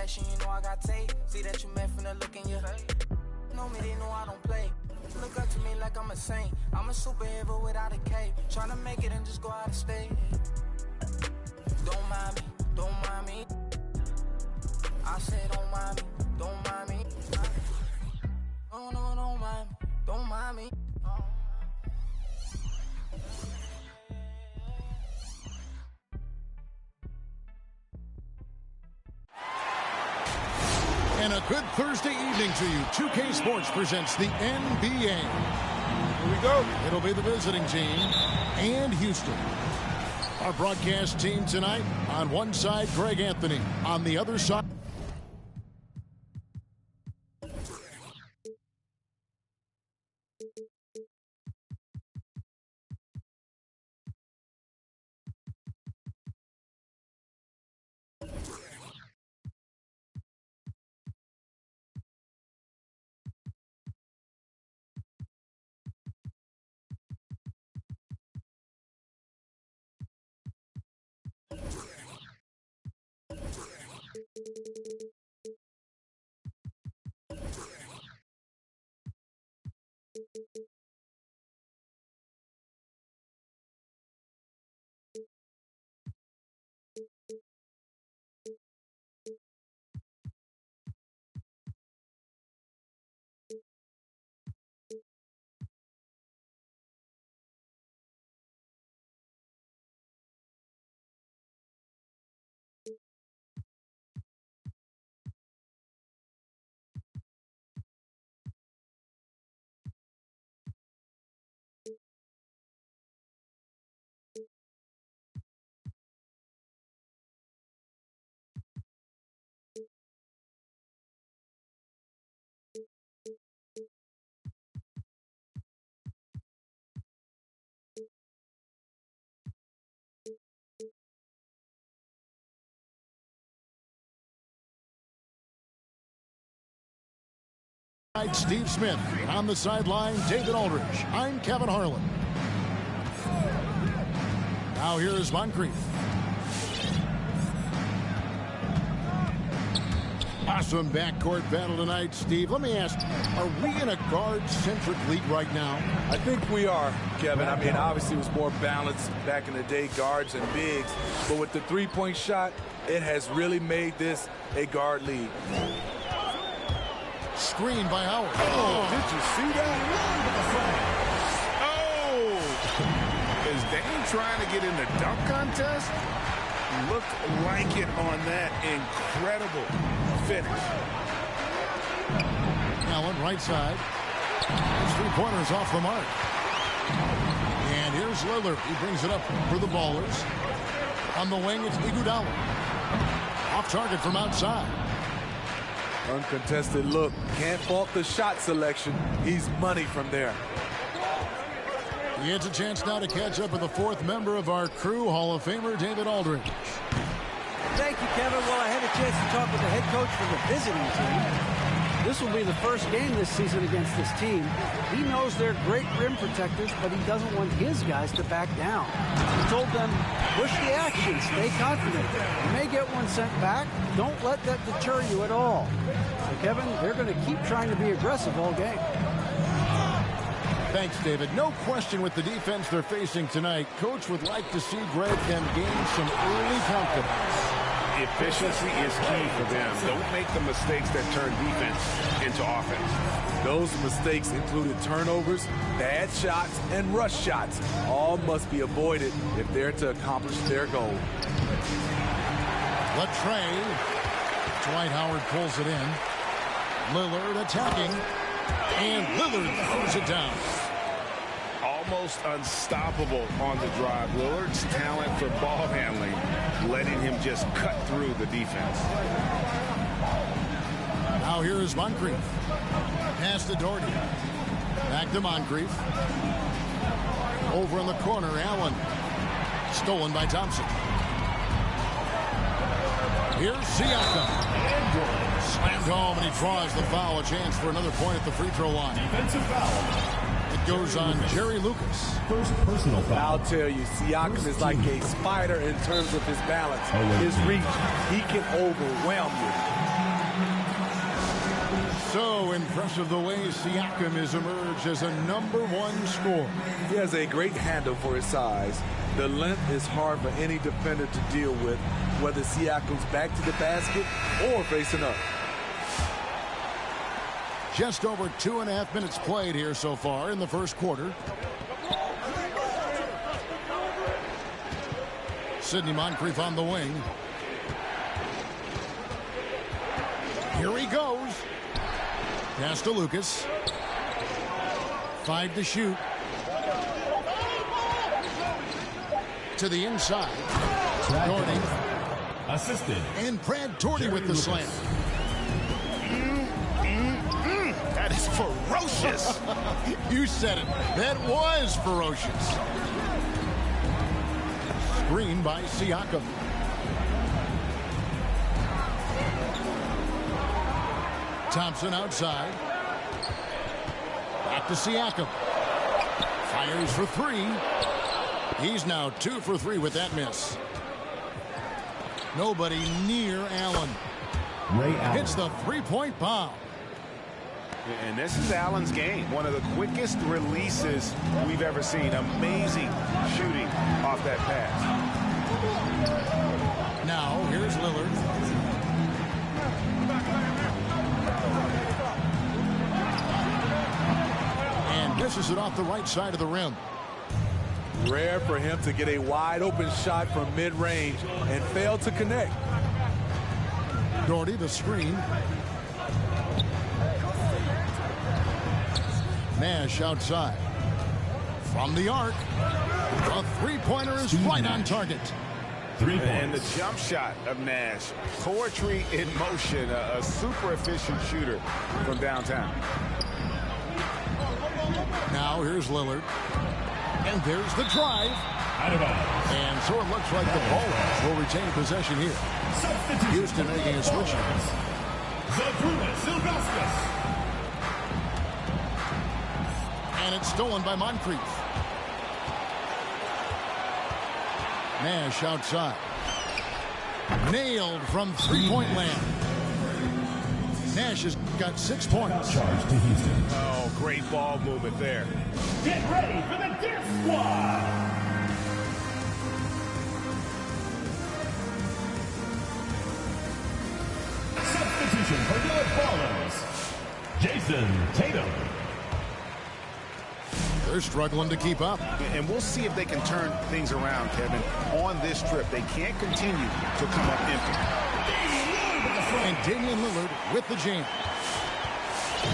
action, you know I got tape. See that you met from the look in your face. Know me, they know I don't play. Look up to me like I'm a saint. I'm a superhero without a cape. Tryna make it and just go out of state. Don't mind me, don't mind me. I say don't mind me, don't mind me. No, no, don't mind me, don't mind me. And a good Thursday evening to you. 2K Sports presents the NBA. Here we go. It'll be the visiting team and Houston. Our broadcast team tonight, on one side, Greg Anthony. On the other side, Steve Smith. On the sideline, David Aldridge. I'm Kevin Harlan. Now here is Moncrief. Awesome backcourt battle tonight, Steve. Let me ask, are we in a guard-centric league right now? I think we are, Kevin. I mean, obviously it was more balanced back in the day, guards and bigs. But with the three-point shot, it has really made this a guard league. Screen by Howard. Oh, did you see that? Oh! Is Dame trying to get in the dunk contest? Looked like it on that incredible finish. Allen, right side. His three-pointers off the mark. And here's Lillard. He brings it up for the Ballers. On the wing, it's Iguodala. Off target from outside. Uncontested look. Can't fault the shot selection. He's money from there. He has a chance now to catch up with the fourth member of our crew, Hall of Famer David Aldridge. Thank you, Kevin. Well, I had a chance to talk with the head coach for the visiting team. This will be the first game this season against this team. He knows they're great rim protectors, but he doesn't want his guys to back down. He told them, push the action, stay confident. You may get one sent back. Don't let that deter you at all. So, Kevin, they're going to keep trying to be aggressive all game. Thanks, David. No question with the defense they're facing tonight. Coach would like to see Greg them gain some early confidence. Efficiency is key for them. Don't make the mistakes that turn defense into offense. Those mistakes included turnovers, bad shots, and rush shots. All must be avoided if they're to accomplish their goal. Latrey. Dwight Howard pulls it in. Lillard attacking. And Lillard throws it down. Almost unstoppable on the drive. Lillard's talent for ball handling, letting him just cut through the defense. Now here is Moncrief. Pass to Doherty. Back to Moncrief. Over in the corner, Allen. Stolen by Thompson. Here's Siakam. Slammed home, and he draws the foul. A chance for another point at the free throw line. Defensive foul. It goes on Jerry Lucas. First personal foul. I'll tell you, Siakam is like a spider in terms of his balance, his reach. He can overwhelm you. So impressive the way Siakam has emerged as a #1 scorer. He has a great handle for his size. The length is hard for any defender to deal with, whether Siakam's back to the basket or facing up. Just over 2.5 minutes played here so far in the first quarter. Sidney Moncrief on the wing. Here he goes. Pass to Lucas. 5 to shoot. To the inside. Doherty. Assisted. And Brad Doherty with the slam. That is ferocious. You said it. That was ferocious. Screen by Siakam. Thompson outside. Back to Siakam. Fires for 3. He's now 2 for 3 with that miss. Nobody near Allen. Ray Allen. Hits the three-point bomb. And this is Allen's game. One of the quickest releases we've ever seen. Amazing shooting off that pass. Now, here's Lillard. And misses it off the right side of the rim. Rare for him to get a wide open shot from mid-range and fail to connect. Doherty the screen. Nash outside. From the arc. A three-pointer is right on target. 3 points. And the jump shot of Nash. Poetry in motion. A super efficient shooter from downtown. Now here's Lillard. And there's the drive. Out of bounds. And so it looks like the Bullets will retain possession here. Substitution. Houston making a switch. Zydrunas Ilgauskas. And it's stolen by Moncrief. Nash outside. Nailed from three-point land. Nash has got 6 points. Charge to Houston. Oh, great ball movement there. Get ready for the Dip Squad. Substitution for the Ballers. Jason Tatum. They're struggling to keep up. And we'll see if they can turn things around, Kevin. On this trip, they can't continue to come up empty. And Damian Lillard with the jam.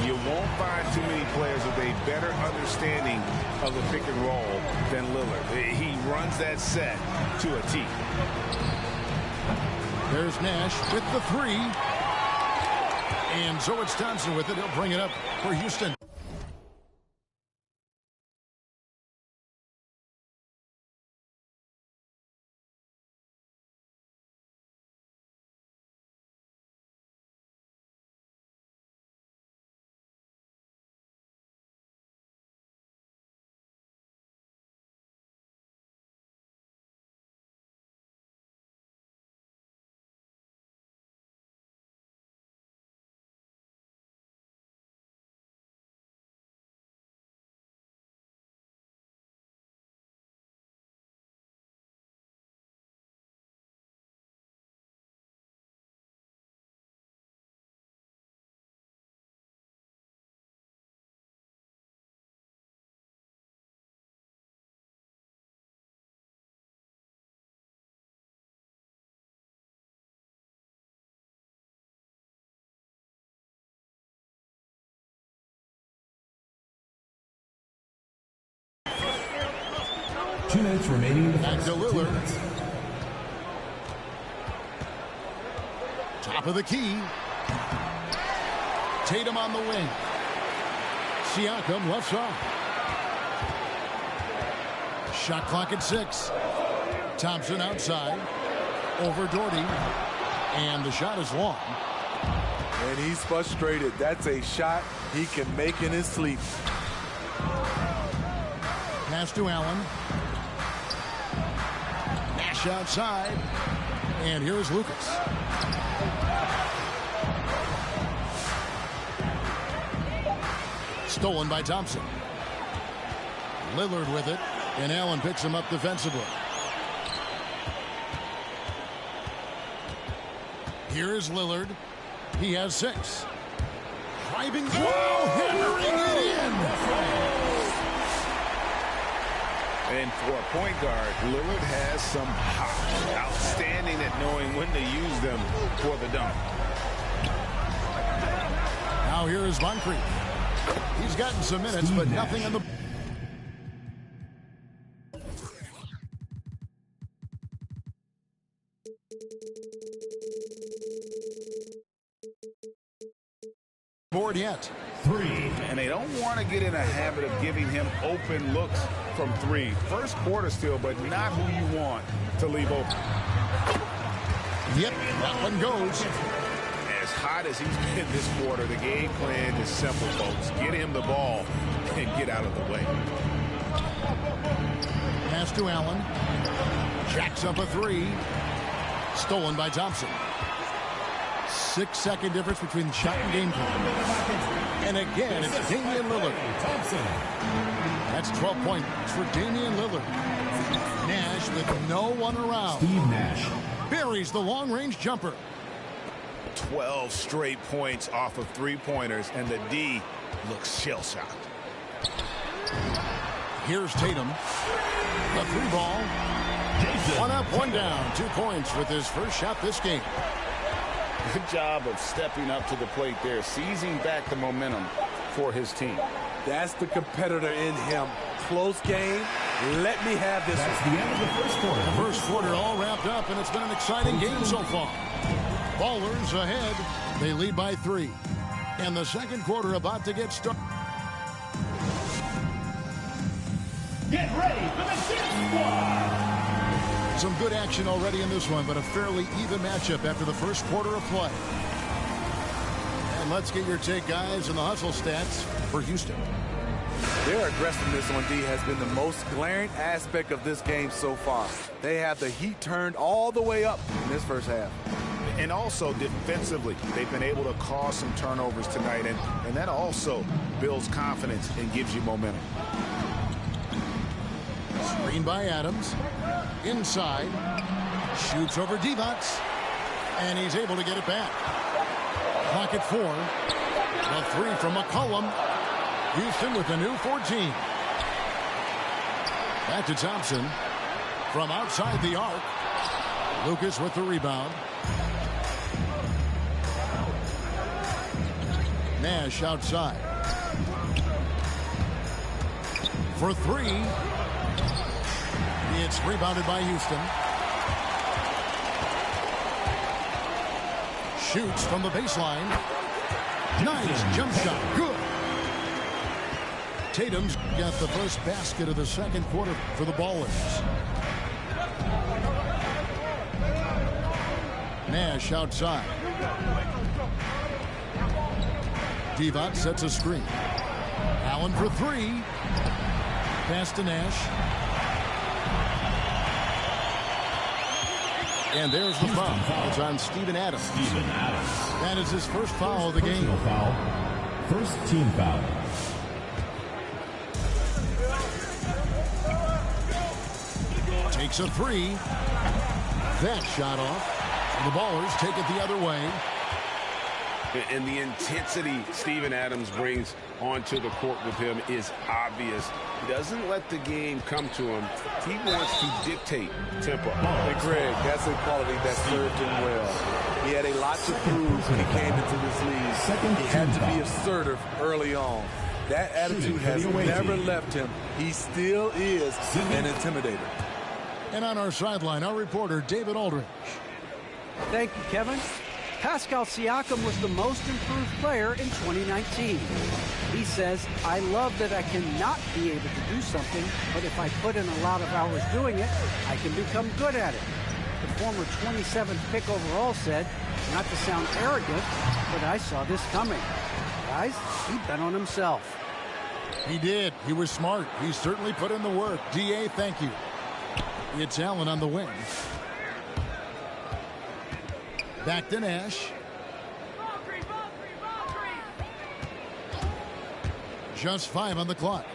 You won't find too many players with a better understanding of the pick and roll than Lillard. He runs that set to a T. There's Nash with the 3. And so it's Thompson with it. He'll bring it up for Houston. Two minutes remaining in the Back first. to 2 Lillard. minutes. Top of the key. Tatum on the wing. Siakam left side. Shot clock at 6. Thompson outside. Over Doherty. And the shot is long. And he's frustrated. That's a shot he can make in his sleep. Pass to Allen. Nash outside. And here's Lucas. Stolen by Thompson. Lillard with it. And Allen picks him up defensively. Here's Lillard. He has 6. Driving. Whoa! Hammering it in! And for a point guard, Lillard has some pop. Outstanding at knowing when to use them for the dunk. Now here is Moncrief. He's gotten some minutes, but nothing on the... board yet. 3. And they don't want to get in a habit of giving him open looks from 3. First quarter still, but not who you want to leave open. Yep, that one goes. As hot as he's been this quarter, the game plan is simple, folks. Get him the ball and get out of the way. Pass to Allen. Jacks up a 3. Stolen by Thompson. 6-second difference between shot and game time. And again, it's Damian Lillard. That's 12 points for Damian Lillard. Nash with no one around. Steve Nash buries the long-range jumper. 12 straight points off of 3-pointers, and the D looks shell-shocked. Here's Tatum. The 3 ball. One up, one down. 2 points with his first shot this game. Good job of stepping up to the plate there, seizing back the momentum for his team. That's the competitor in him. Close game. Let me have this. That's the end of the first quarter. The first quarter all wrapped up, and it's been an exciting game so far. Ballers ahead. They lead by 3. And the second quarter about to get started. Get ready for the Dip Squad. Some good action already in this one, but a fairly even matchup after the first quarter of play. And let's get your take, guys, on the hustle stats for Houston. Their aggressiveness on D has been the most glaring aspect of this game so far. They have the heat turned all the way up in this first half. And also defensively, they've been able to cause some turnovers tonight, and that also builds confidence and gives you momentum. Screen by Adams. Inside. Shoots over Divac. And he's able to get it back. Clock at 4. The 3 from McCollum. Houston with a new 14. Back to Thompson. From outside the arc. Lucas with the rebound. Nash outside. For 3. It's rebounded by Houston. Shoots from the baseline. Nice jump shot. Good. Tatum's got the first basket of the second quarter for the Ballers. Nash outside. Divac sets a screen. Allen for 3. Pass to Nash. And there's the foul. It's on Steven Adams. That is his first foul of the game. Foul. First team foul. Takes a 3. That shot off. The Ballers take it the other way. And the intensity Steven Adams brings onto the court with him is obvious. He doesn't let the game come to him. He wants to dictate tempo. Hey, Greg, that's a quality that served him well. He had a lot to prove when he came into this league. He had to be assertive early on. That attitude has never left him. He still is an intimidator. And on our sideline, our reporter, David Aldridge. Thank you, Kevin. Pascal Siakam was the most improved player in 2019. He says, I love that I cannot be able to do something, but if I put in a lot of hours doing it, I can become good at it. The former 27th pick overall said, not to sound arrogant, but I saw this coming. Guys, he bet on himself. He did. He was smart. He certainly put in the work. D.A., thank you. It's Allen on the wing. Back to Nash. Just 5 on the clock.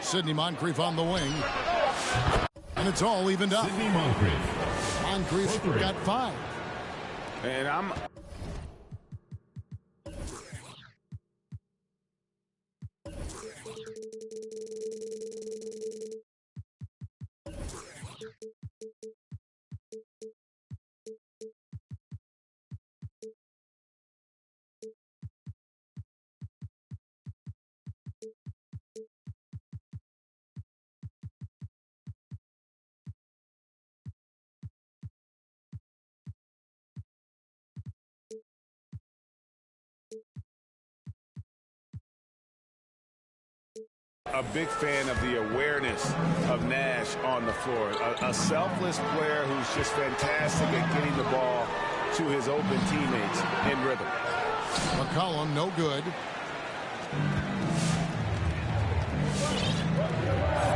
Sidney Moncrief on the wing. And it's all evened up. Sidney Moncrief. Moncrief got 5. And I'm... a big fan of the awareness of Nash on the floor. A selfless player who's just fantastic at getting the ball to his open teammates in rhythm. McCollum, no good.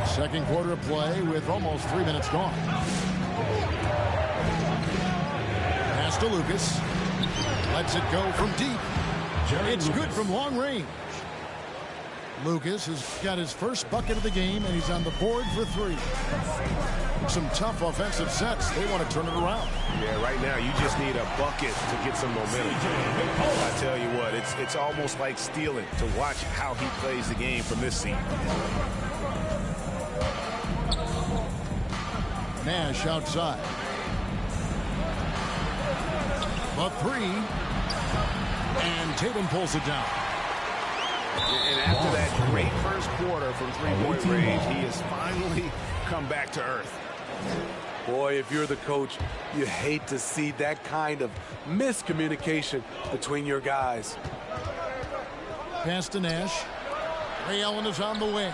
Second quarter of play with almost 3 minutes gone. Pass to Lucas. Lets it go from deep. It's good from long range. Lucas has got his first bucket of the game, and he's on the board for 3. Some tough offensive sets. They want to turn it around. Yeah, right now you just need a bucket to get some momentum. I tell you what, it's almost like stealing to watch how he plays the game from this seat. Nash outside. A 3. And Tatum pulls it down. And after that great first quarter from three-point range, he has finally come back to earth. Boy, if you're the coach, you hate to see that kind of miscommunication between your guys. Pass to Nash. Ray Allen is on the wing.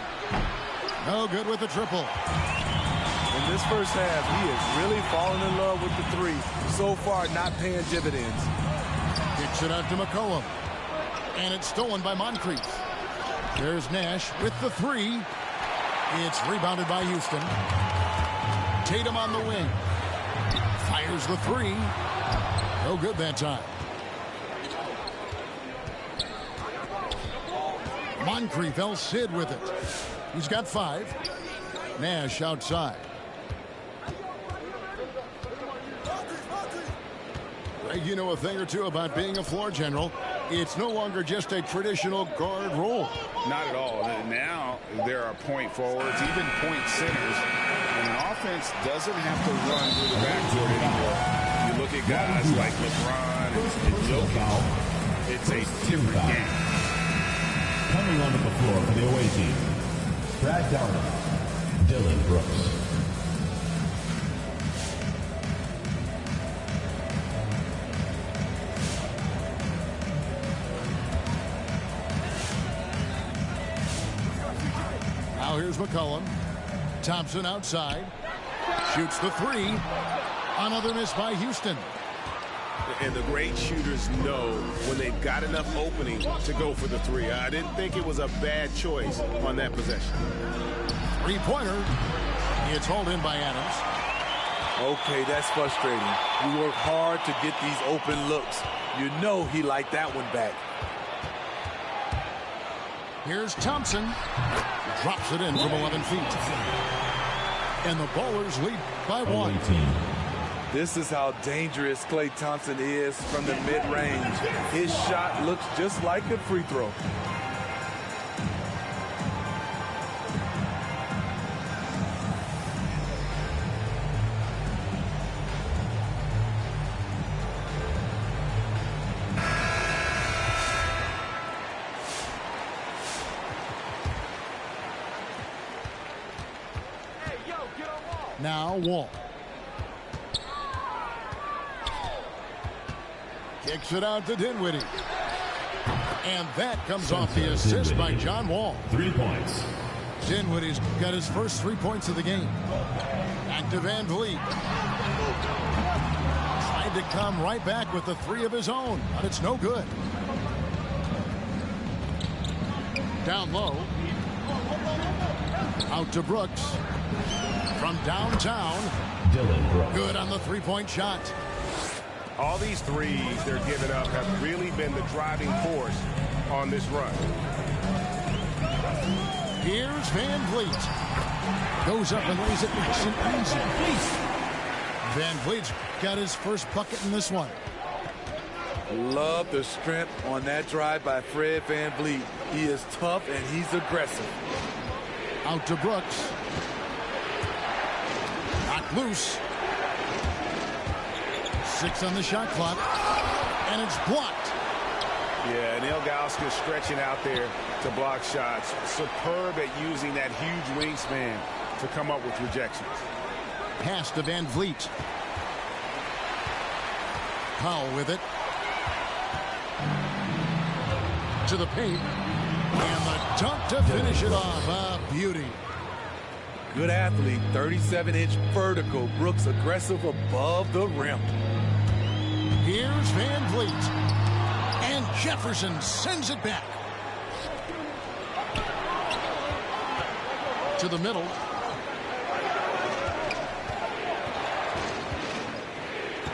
No good with the triple. In this first half, he is really falling in love with the 3. So far, not paying dividends. Kicks it out to McCollum. And it's stolen by Moncrief. There's Nash with the 3. It's rebounded by Houston. Tatum on the wing. Fires the 3. No good that time. Moncrief, El Cid with it. He's got 5. Nash outside. Greg, you know a thing or two about being a floor general. It's no longer just a traditional guard role. Not at all. Now there are point forwards, even point centers, and an offense doesn't have to run through the backcourt anymore. You look at guys like LeBron and Jokic. It's a different game. Coming onto the floor for the away team, Brad Darwin, Dylan Brooks. Now here's McCollum. Thompson outside. Shoots the 3. Another miss by Houston. And the great shooters know when they've got enough opening to go for the 3. I didn't think it was a bad choice on that possession. 3-pointer. It's hauled in by Adams. Okay, that's frustrating. You work hard to get these open looks. You know he liked that one back. Here's Thompson. Drops it in from 11 feet. And the Ballers lead by 1. This is how dangerous Klay Thompson is from the mid-range. His shot looks just like a free throw. Now Wall. Kicks it out to Dinwiddie. And that comes off the assist by John Wall. 3 points. Dinwiddie's got his first 3 points of the game. Back to Van Vliet. Tried to come right back with the 3 of his own, but it's no good. Down low. Out to Brooks. From downtown. Dylan Brooks. Good on the three-point shot. All these threes they're giving up have really been the driving force on this run. Here's Van Vliet. Goes up and lays it nice and easy. Van Vliet's got his first bucket in this one. Love the strength on that drive by Fred Van Vliet. He is tough and he's aggressive. Out to Brooks. Knocked loose. 6 on the shot clock. And it's blocked. Yeah, and Ilgauskas stretching out there to block shots. Superb at using that huge wingspan to come up with rejections. Pass to Van Vliet. Powell with it. To the paint. And the dunk to finish it off. A beauty. Good athlete, 37-inch vertical. Brooks aggressive above the rim. Here's Van Vliet. And Jefferson sends it back. To the middle.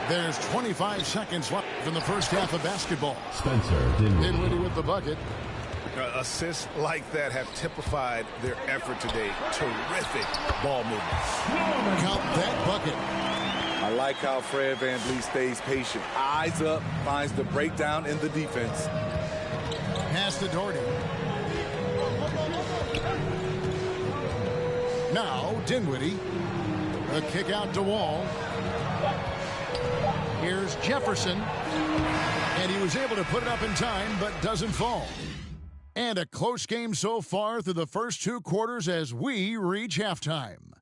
There's 25 seconds left in the first half of basketball. Spencer Dinwiddie. Dinwiddie with the bucket. Assists like that have typified their effort today. Terrific ball movement. Count that bucket. I like how Fred Van Vliet stays patient. Eyes up, finds the breakdown in the defense. Pass to Doherty. Now Dinwiddie. A kick out to Wall. Here's Jefferson. And he was able to put it up in time, but doesn't fall. And a close game so far through the first 2 quarters as we reach halftime.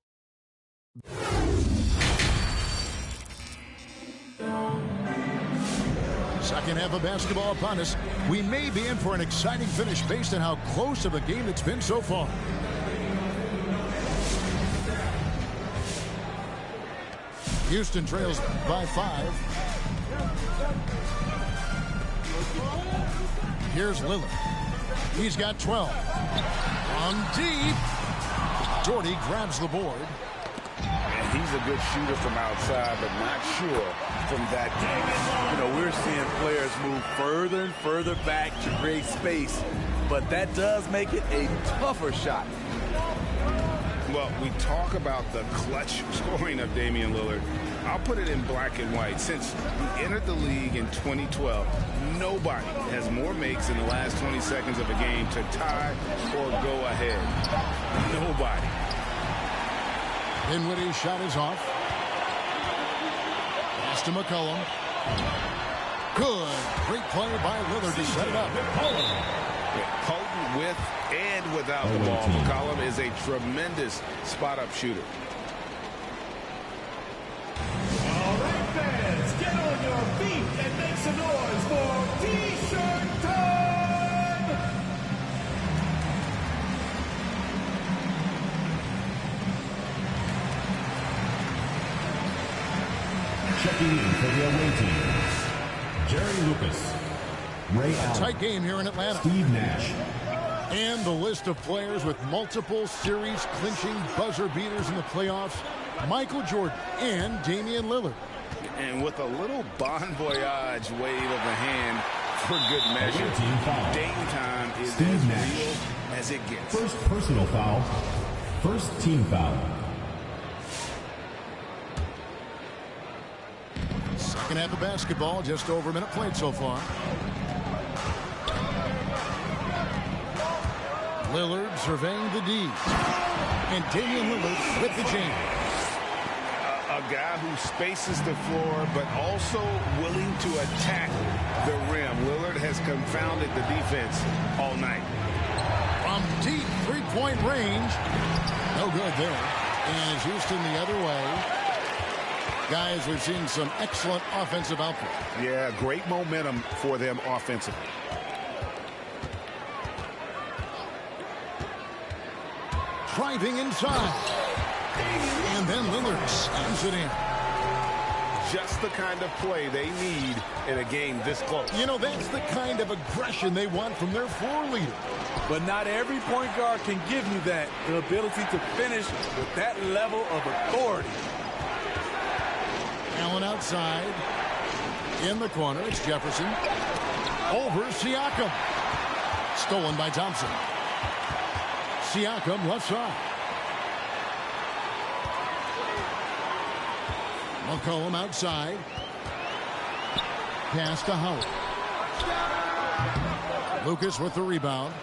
Second half of basketball upon us. We may be in for an exciting finish based on how close of a game it's been so far. Houston trails by 5. Here's Lillard. He's got 12. On deep. Doherty grabs the board. And he's a good shooter from outside, but not sure from that game. You know, we're seeing players move further and further back to create space, but that does make it a tougher shot. Well, we talk about the clutch scoring of Damian Lillard. I'll put it in black and white. Since he entered the league in 2012, nobody has more makes in the last 20 seconds of a game to tie or go ahead. Nobody. Dinwiddie's shot is off. Pass to McCollum. Good. Great play by Lillard to set it up. Potent with and without the ball. McCollum is a tremendous spot-up shooter. All right, fans, get on your feet and make some noise for T-shirt time! Checking in for the away team. Jerry Lucas. Ray Allen. Tight game here in Atlanta. Steve Nash. And the list of players with multiple series clinching buzzer beaters in the playoffs. Michael Jordan and Damian Lillard. And with a little bon voyage wave of the hand for good measure, Dame time is Steve as Nash. real as it gets. First personal foul. First team foul. Second half of basketball, just over a minute played so far. Lillard surveying the D. And Damian Lillard with the jam. A guy who spaces the floor, but also willing to attack the rim. Lillard has confounded the defense all night. From deep three-point range. No good there. And Houston the other way. Guys, we've seen some excellent offensive output. Yeah, great momentum for them offensively. Driving inside. And then Lillard slams it in. just the kind of play they need in a game this close. You know, that's the kind of aggression they want from their floor leader. But not every point guard can give you that, the ability to finish with that level of authority. Allen outside. In the corner, it's Jefferson. Over Siakam. Stolen by Thompson. Siakam left side. McCollum outside. Pass to Howard. Lucas with the rebound.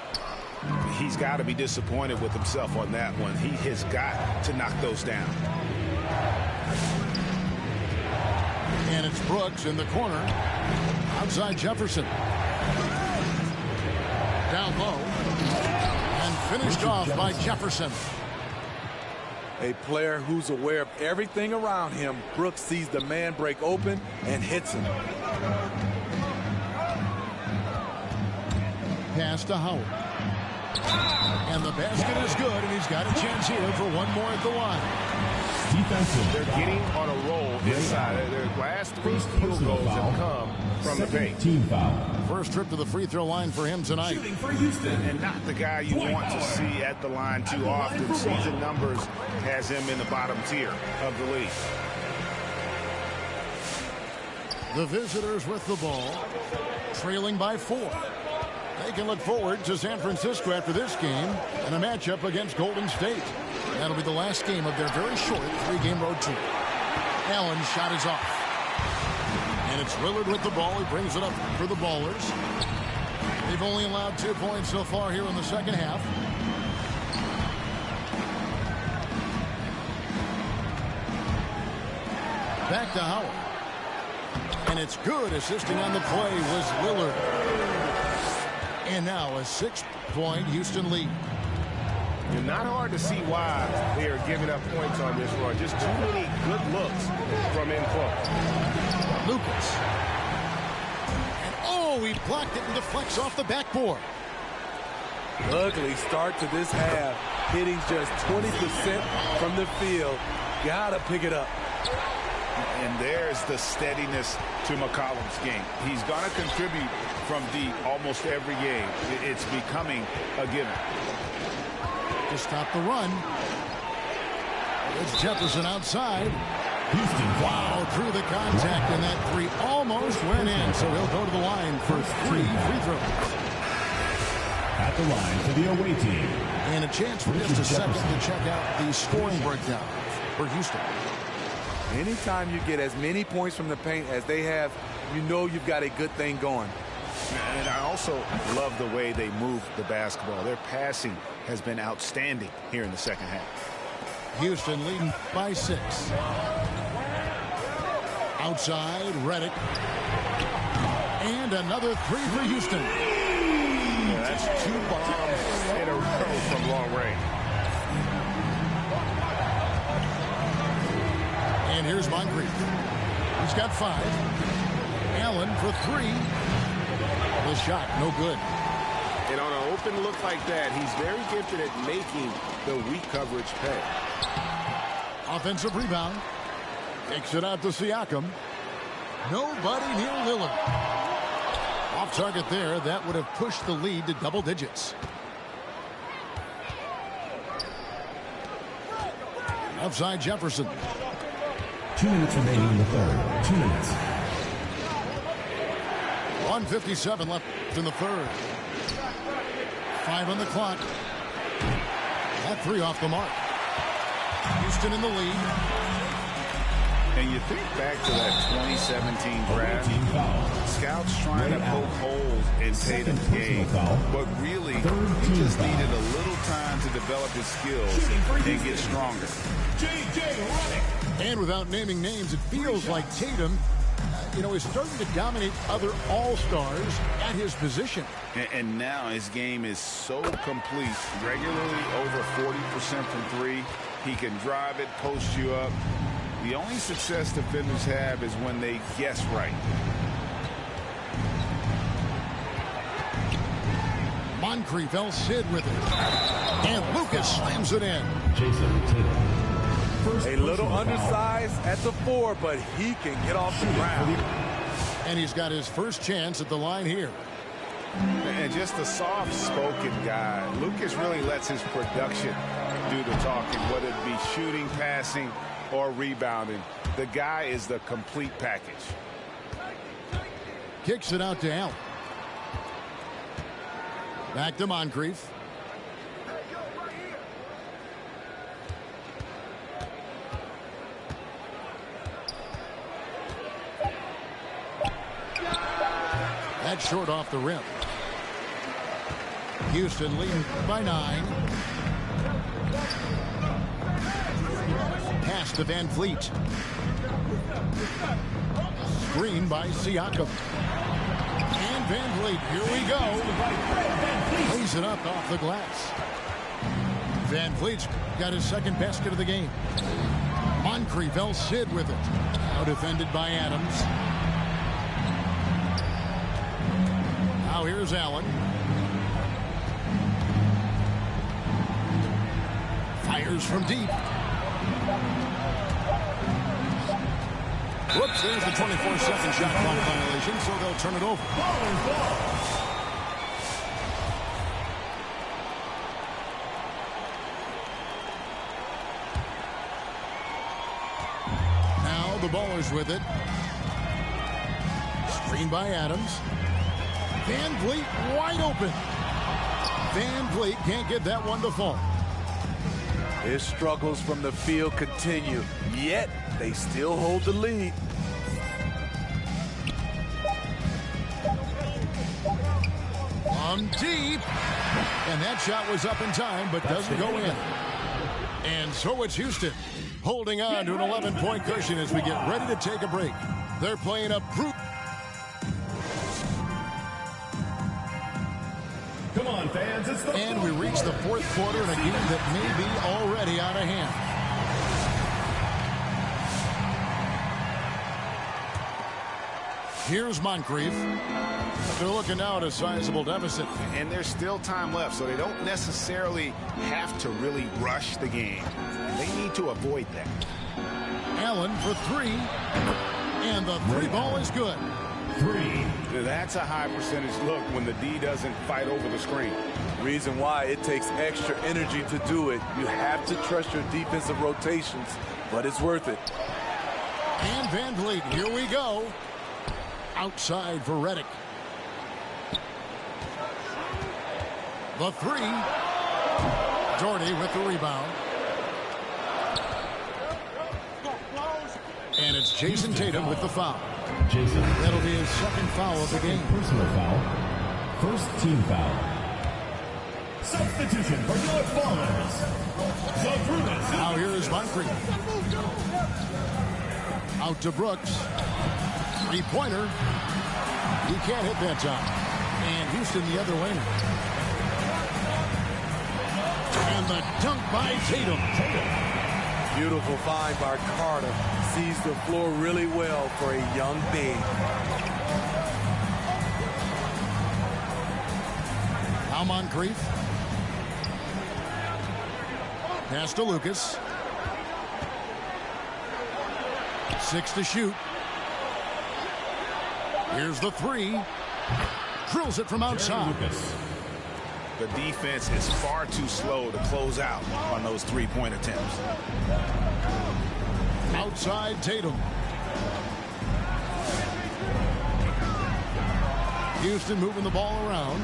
He's got to be disappointed with himself on that one. He has got to knock those down. And it's Brooks in the corner. Outside Jefferson. Down low. And finished off by Jefferson. A player who's aware of everything around him. Brooks sees the man break open and hits him. Pass to Howard. And the basket is good, and he's got a chance here for one more at the line. They're getting on a roll inside. Their last 3 field goals have come from the paint. Team foul. First trip to the free throw line for him tonight. Shooting for Houston. And not the guy you want to see at the line too often. Season numbers has him in the bottom tier of the league. The visitors with the ball, trailing by 4. They can look forward to San Francisco after this game and a matchup against Golden State. That'll be the last game of their very short 3-game road trip. Allen's shot is off. And it's Lillard with the ball. He brings it up for the Ballers. They've only allowed 2 points so far here in the second half. Back to Howard. And it's good. Assisting on the play was Lillard. And now a 6-point Houston lead. And not hard to see why they are giving up points on this run. Just too many good looks from in close. Lucas. And oh, he blocked it and deflects off the backboard. Ugly start to this half. Hitting just 20% from the field. Gotta pick it up. And there's the steadiness to McCollum's game. He's going to contribute from deep almost every game. It's becoming a given. To stop the run. It's Jefferson outside. Houston Wow, through the contact, and that 3 almost went in. So he'll go to the line for 3 free throws. at the line for the away team. And a chance for just a second to check out the scoring breakdown for Houston. Anytime you get as many points from the paint as they have, you know you've got a good thing going. And I also love the way they move the basketball. Their passing has been outstanding here in the second half. Houston leading by 6. Outside, Redick. And another 3 for Houston. Yeah, that's 2 bombs in a row from long range. And here's Moncrief. He's got 5. Allen for 3. The shot, no good. And on an open look like that, he's very gifted at making the weak coverage pay. Offensive rebound. Takes it out to Siakam. Nobody near Lillard. Off target there. That would have pushed the lead to double digits. Outside Jefferson. 2 minutes remaining in the third. 2 minutes. 1:57 left in the third. 5 on the clock. That 3 off the mark. Houston in the lead. And you think back to that 2017 draft, scouts trying to poke holes in Tatum's game, but really he just needed a little time to develop his skills and get stronger. And without naming names, it feels like Tatum, is starting to dominate other all-stars at his position. And now his game is so complete, regularly over 40% from 3. He can drive it, post you up. The only success defenders have is when they guess right. Moncrief El Cid with it. And Lucas slams it in. Jason Tatum. A little undersized at the 4, but he can get off the ground. And he's got his first chance at the line here. And just a soft-spoken guy. Lucas really lets his production do the talking, whether it be shooting, passing, or rebounding. The guy is the complete package. Kicks it out to Allen. Back to Moncrief. That's short off the rim. Houston leading by 9. Pass to Van Fleet. Screen by Siakam. And Van Fleet, here we go. Plays it up off the glass. Van Fleet's got his second basket of the game. Moncrief El Cid with it. Now defended by Adams. Now here's Allen. Fires from deep. Whoops, there's the 24-second shot clock violation, so they'll turn it over. Now the Ballers with it. Screen by Adams. Van Vliet wide open. Van Vliet can't get that one to fall. His struggles from the field continue, yet they still hold the lead. From deep. And that shot was up in time, but doesn't go in. And so it's Houston holding on to an 11-point cushion as we get ready to take a break. They're playing a brute. Come on, fans, it's the And we reach the fourth quarter in a game that may be already out of hand. Here's Moncrief. They're looking now at a sizable deficit. And there's still time left, so they don't necessarily have to really rush the game. They need to avoid that. Allen for 3. And the 3 ball is good. 3. That's a high percentage look when the D doesn't fight over the screen. Reason why it takes extra energy to do it. You have to trust your defensive rotations, but it's worth it. And Van Vliet, here we go. Outside for Redick. The 3. Doherty with the rebound. And it's Jason Tatum with the foul. Jason. That'll be his second foul of the game. Personal foul. First team foul. Substitution for your Ballers. Zydrunas. Now here is Moncrief. Out to Brooks. 3-pointer. He can't hit that time. And Houston the other way. And the dunk by Tatum. Beautiful find by Carter. Sees the floor really well for a young big. Now Moncrief. Pass to Lucas. 6 to shoot. Here's the 3. Drills it from outside. The defense is far too slow to close out on those 3-point attempts. Outside Tatum. Houston moving the ball around.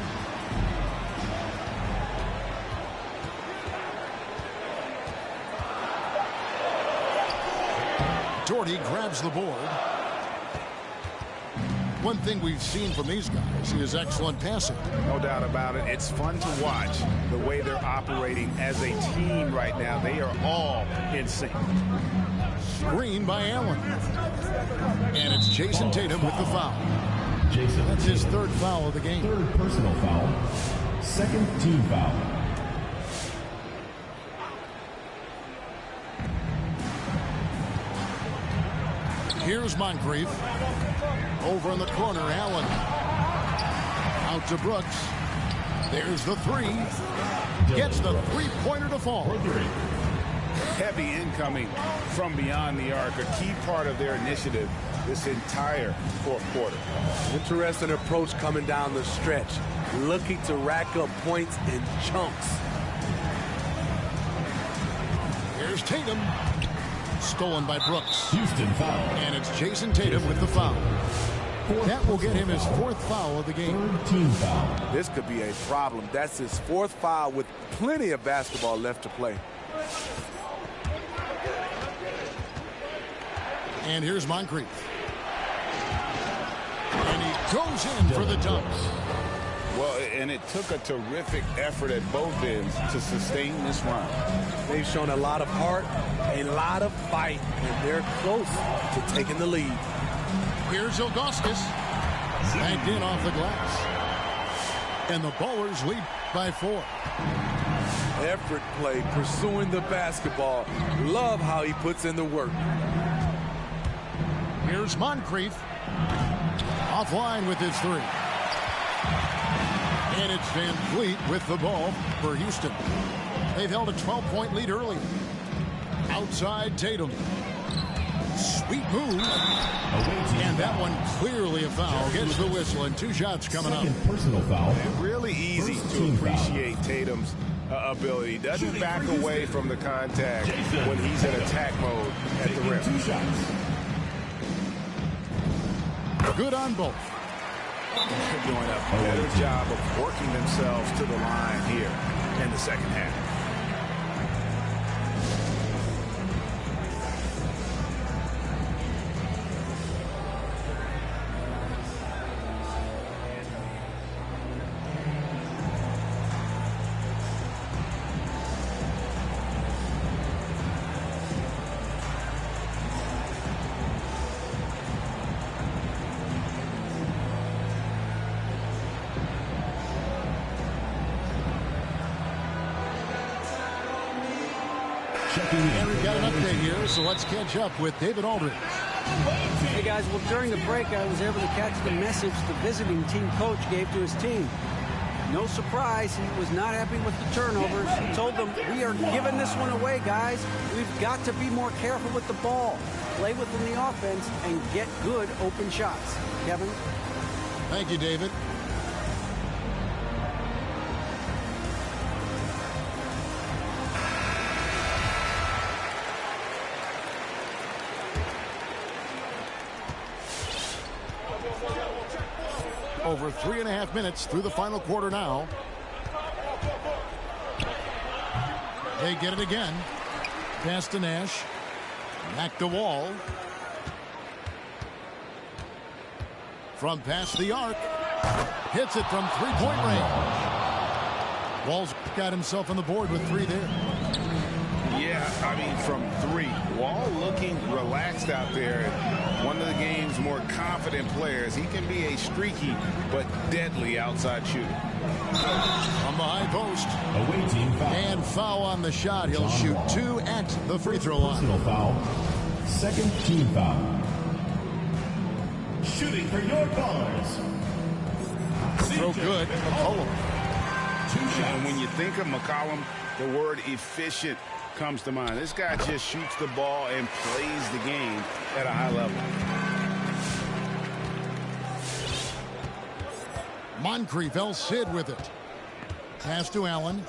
Doherty grabs the board. One thing we've seen from these guys is excellent passing. No doubt about it. It's fun to watch the way they're operating as a team right now. They are all in sync. Screen by Allen. And it's Jason Tatum with the foul. Jason. That's his third foul of the game. Third personal foul. Second team foul. Here's Moncrief. Over in the corner, Allen. Out to Brooks. There's the 3. Gets the 3-pointer to fall. Heavy incoming from beyond the arc, a key part of their initiative this entire fourth quarter. Interesting approach coming down the stretch, looking to rack up points in chunks. Here's Tatum. Stolen by Brooks. Houston foul. And it's Jason Tatum with the foul. That will get him his fourth foul of the game. Third team foul. This could be a problem. That's his fourth foul with plenty of basketball left to play. And here's Moncrief. And he goes in for the dunk. Well, and it took a terrific effort at both ends to sustain this run. They've shown a lot of heart, a lot of fight, and they're close to taking the lead. Here's Ilgauskas. Banked in off the glass. And the Ballers lead by 4. Effort play, pursuing the basketball. Love how he puts in the work. Here's Moncrief. Offline with his 3. And it's Van Vliet with the ball for Houston. They've held a 12-point lead early. Outside Tatum. Sweet move. And that one clearly a foul. Gets the whistle and 2 shots coming up. Personal foul. And really easy to appreciate Tatum's ability. He doesn't back away from the contact when he's in attack mode at the rim. 2 shots. Good on both. They're doing a better job of working themselves to the line here in the second half. And we've got an update here, so let's catch up with David Aldridge. Hey guys, well during the break I was able to catch the message the visiting team coach gave to his team. No surprise, he was not happy with the turnovers. He told them, we are giving this one away, guys. We've got to be more careful with the ball, play within the offense, and get good open shots. Kevin? Thank you, David. Over 3.5 minutes through the final quarter now. They get it again. Pass to Nash. Back to Wall. From past the arc. Hits it from three-point range. Wall's got himself on the board with 3 there. Yeah, I mean, from 3. Wall looking relaxed out there. One of the game's more confident players. He can be a streaky but deadly outside shooter. From the high post. Away team foul. And foul on the shot. He'll shoot 2 at the free throw line. Personal foul. Second team foul. Shooting for your Ballers. Throw good. McCollum. 2 shots. And when you think of McCollum, the word efficient comes to mind. This guy just shoots the ball and plays the game at a high level. Moncrief, El Cid with it. Pass to Allen.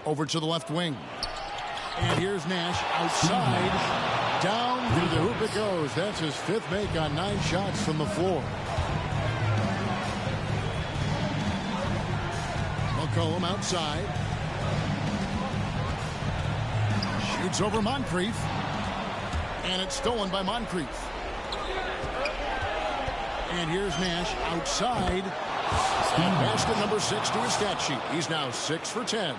Over to the left wing. And here's Nash outside. Down through the hoop it goes. That's his 5th make on 9 shots from the floor. McCollum outside. Shoots over Moncrief. And it's stolen by Moncrief. And here's Nash outside. Basket number 6 to his stat sheet. He's now 6 for 10.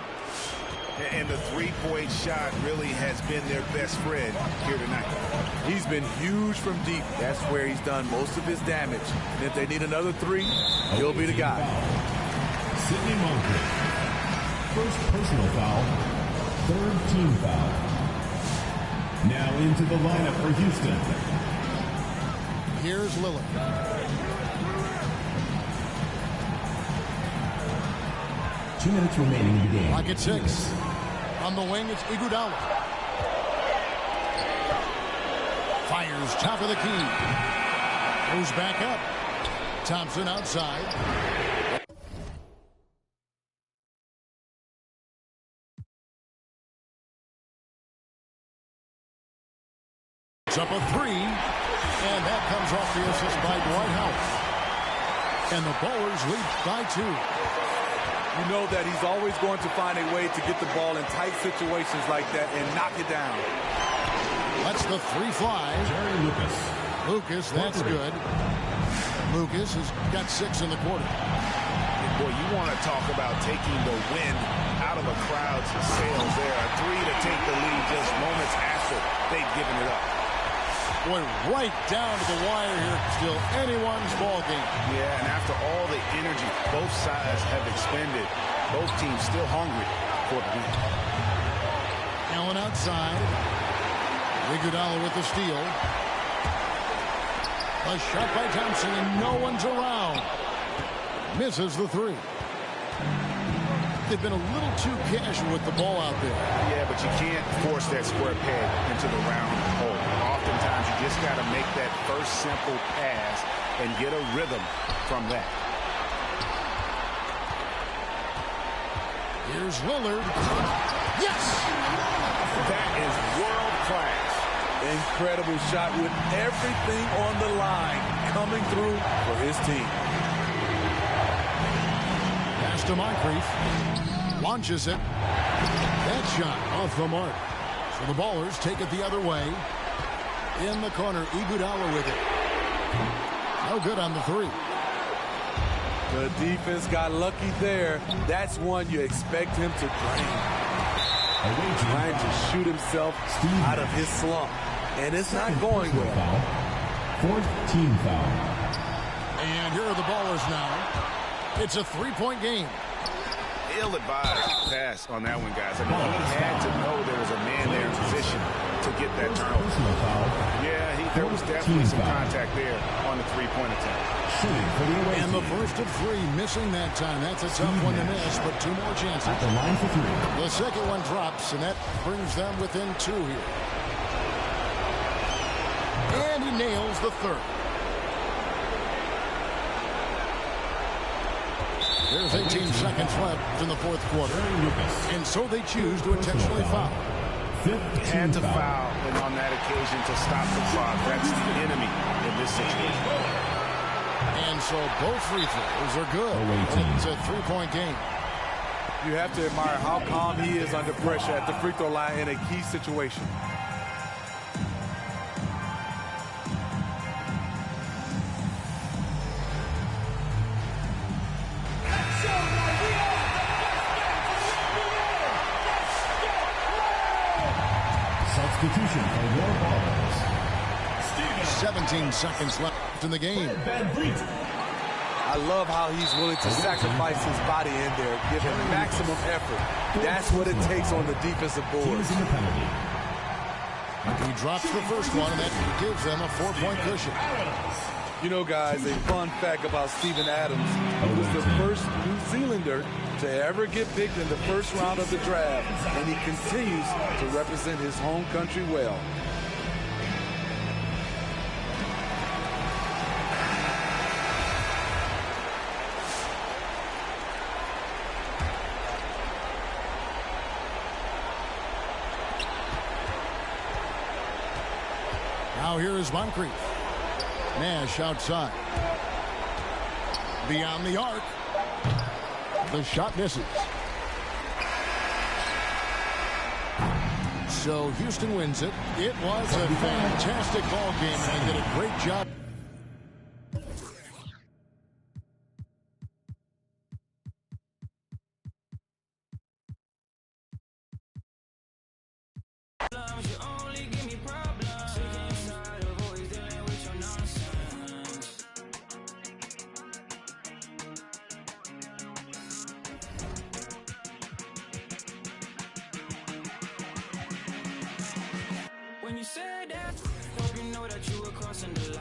And the three-point shot really has been their best friend here tonight. He's been huge from deep. That's where he's done most of his damage. And if they need another 3, he'll be the guy. Sidney Moncrief. First personal foul. 3rd team foul. Now into the lineup for Houston. Here's Lillard. Two minutes remaining in the game. Clock at 6. On the wing, it's Iguodala. Fires top of the key. Goes back up. Thompson outside. It's up a three. And that comes off the assist by Dwight Howard. And the Ballers lead by 2. You know that he's always going to find a way to get the ball in tight situations like that and knock it down. That's the 3 fly. Jerry Lucas. Lucas, that's good. Lucas has got 6 in the quarter. Boy, you want to talk about taking the wind out of a crowd's sails there. A 3 to take the lead just moments after they've given it up. Boy, right down to the wire here. Still anyone's ball game. Yeah, and after all the energy both sides have expended, both teams still hungry for the win. Allen outside. Iguodala with the steal. A shot by Thompson, and no one's around. Misses the 3. They've been a little too casual with the ball out there. Yeah, but you can't force that square peg into the round hole. Oftentimes, you just got to make that first simple pass and get a rhythm from that. Here's Lillard. Yes! That is world class. Incredible shot with everything on the line coming through for his team. Pass to Moncrief. Launches it. That shot off the mark. So the Ballers take it the other way. In the corner, Iguodala with it. No good on the 3. The defense got lucky there. That's one you expect him to drain. Trying to shoot himself out of his slump. And it's not going well. 4th team foul. And here are the Ballers now. It's a 3-point game. Ill-advised pass on that one, guys. I mean, he had to know there was a man there in position to get that turnover. Yeah, there was definitely some contact there on the 3-point attempt. And the first of 3 missing that time. That's a tough one to miss, but 2 more chances. At the line for 3. The second one drops, and that brings them within 2 here. And he nails the 3rd. There's 18 seconds left in the 4th quarter. And so they choose to intentionally foul. Had to foul, and on that occasion to stop the clock. That's the enemy in this situation. And so both free throws are good. It's a 3-point game. You have to admire how calm he is under pressure at the free throw line in a key situation. Substitution for your Ballers. 17 seconds left in the game. I love how he's willing to sacrifice his body in there, give him maximum effort. That's what it takes on the defensive boards. He drops the first one, and that gives them a 4-point cushion. You know, guys, a fun fact about Steven Adams, he was the first New Zealander to ever get picked in the first round of the draft, and he continues to represent his home country well. Now here is Moncrief. Nash outside. Beyond the arc. The shot misses. So Houston wins it. It was a fantastic ball game, and they did a great job. When you said that, hope you know that you were crossing the line.